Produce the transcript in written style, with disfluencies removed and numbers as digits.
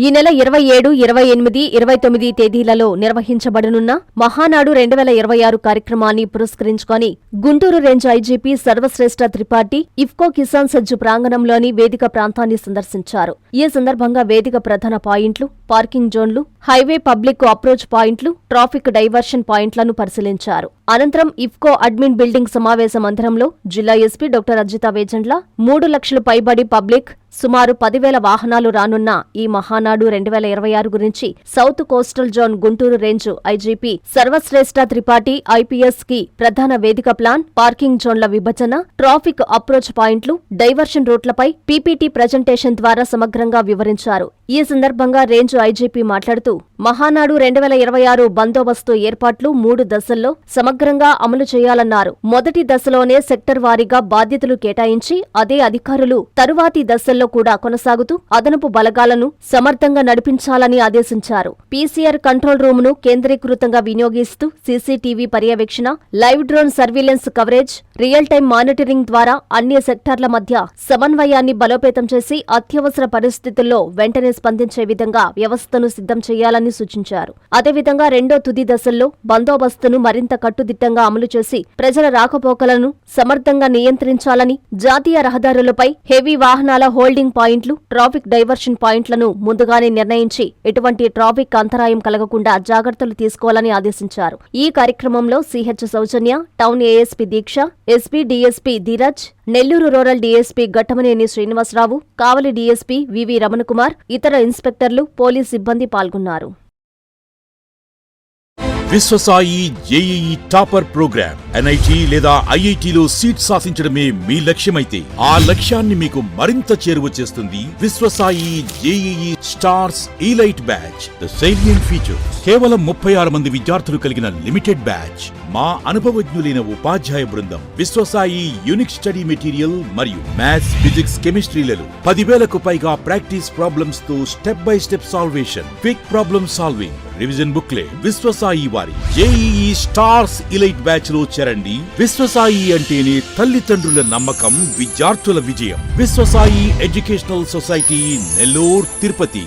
ఈ నెల 27, 28, 29 తేదీలలో నిర్వహించబడనున్న మహానాడు 2026 కార్యక్రమాన్ని పురస్కరించుకొని గుంటూరు రేంజ్ ఐజీపీ సర్వశ్రేష్ఠ త్రిపాఠి ఇఫ్కో కిసాన్ సజ్జు ప్రాంగణంలోని వేదిక ప్రాంతాన్ని సందర్శించారు. ఈ సందర్భంగా వేదిక ప్రధాన పాయింట్లు, పార్కింగ్ జోన్లు, హైవే పబ్లిక్ అప్రోచ్ పాయింట్లు, ట్రాఫిక్ డైవర్షన్ పాయింట్లను పరిశీలించారు. అనంతరం ఇఫ్కో అడ్మిన్ బిల్డింగ్ సమావేశ మందిరంలో జిల్లా ఎస్పీ డాక్టర్ అజిత వేజండ్ల 3 లక్షలు పైబడి పబ్లిక్, సుమారు 10,000 వాహనాలు రానున్న ఈ మహానాడు 2026 గురించి south coastal zone Guntur range IGP Sarvashreshtha Tripathi IPS కి ప్రధాన వేదిక ప్లాన్, పార్కింగ్ జోన్ల విభజన, ట్రాఫిక్ అప్రోచ్ పాయింట్లు, డైవర్షన్ రూట్లపై పీపీటీ ప్రజెంటేషన్ ద్వారా సమగ్రంగా వివరించారు. ఈ సందర్భంగా రేంజ్ ఐజీపీ మాట్లాడుతూ మహానాడు 2026 బందోబస్తు ఏర్పాట్లు 3 దశల్లో సమగ్రంగా అమలు చేయాలన్నారు. మొదటి దశలోనే సెక్టర్ వారీగా బాధ్యతలు కేటాయించి అదే అధికారులు తరువాతి దశల్లో కూడా కొనసాగుతూ అదనపు బలగాలను సమర్థంగా నడిపించాలని ఆదేశించారు. పీసీఆర్ కంట్రోల్ రూమ్ ను కేంద్రీకృతంగా వినియోగిస్తూ సీసీటీవీ పర్యవేక్షణ, live drone surveillance coverage, real time monitoring ద్వారా అన్ని సెక్టార్ల మధ్య సమన్వయాన్ని బలోపేతం చేసి అత్యవసర పరిస్థితుల్లో వెంటనే స్పందించే విధంగా వ్యవస్థను సిద్ధం చేయాలని సూచించారు. అదేవిధంగా రెండో తుది దశల్లో బందోబస్తును మరింత కట్టుదిట్టంగా అమలు చేసి ప్రజల రాకపోకలను సమర్థంగా నియంత్రించాలని, జాతీయ రహదారులపై హెవీ వాహనాల హోల్డింగ్ పాయింట్లు, ట్రాఫిక్ డైవర్షన్ పాయింట్లను ముందుగానే నిర్ణయించి ఎటువంటి ట్రాఫిక్ అంతరాయం కలగకుండా జాగ్రత్తలు తీసుకోవాలని ఆదేశించారు. ఈ కార్యక్రమంలో CH Soujanya, town ASP Deeksha, SP DSP Dheeraj, Nellore rural DSP Ghattamaneni Srinivasa Rao, Kavali DSP VV Ramana Kumar, ఇతర ఇన్స్పెక్టర్లు, పోలీస్ సిబ్బంది పాల్గొన్నారు. Vishwasai JEE topper program NIT లేదా ఐఐటిలో సీట్ సాధించడమే మీ లక్ష్యమైతే ఆ లక్ష్యాన్ని మీకు మరింత చేరువ చేస్తుంది Viswasai JEE stars elite batch. The salient feature కేవలం 36 మంది విద్యార్థులు కలిగిన లిమిటెడ్ బ్యాచ్. మా అనుభవజ్ఞులైన ఉపాధ్యాయ బృందం, విశ్వసాయి యూనిక్ స్టడీ మెటీరియల్ మరియు మ్యాథ్స్, ఫిజిక్స్, కెమిస్ట్రీలలో 10,000కు పైగా ప్రాక్టీస్ ప్రాబ్లమ్స్ తో step by step salvation, quick problem solving, revision booklet. Viswasai వారి జేఈఈ స్టార్స్ ఇలైట్ బ్యాచ్ లో చేరండి. విశ్వసాయి అంటేనే తల్లిదండ్రుల నమ్మకం, విద్యార్థుల విజయం. Viswasai educational society, Nellore, Tirupati.